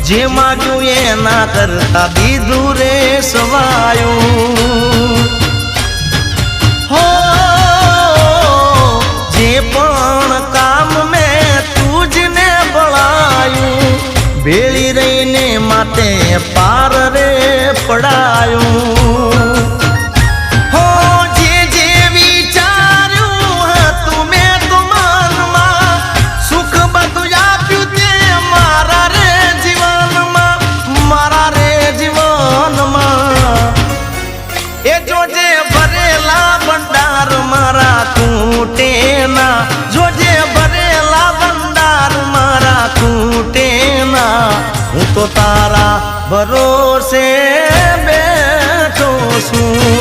જે માગ્યું એના કરતા દીધું રે સવાયું હો જે પણ કામ મેં તુજને બળાયું ભેળી રહીને માટે પાર રે પડાયું હો જે જે વિચાર્યું હતું મેં તો મનમાં સુખ બધું આપ્યું તે મારા રે જીવનમાં એ જોજે ભરેલા ભંડાર મારા ખૂટે ના જોજે ભરેલા ભંડાર મારા ખૂટે ના હું તો તારા ભરોસે બેઠો છું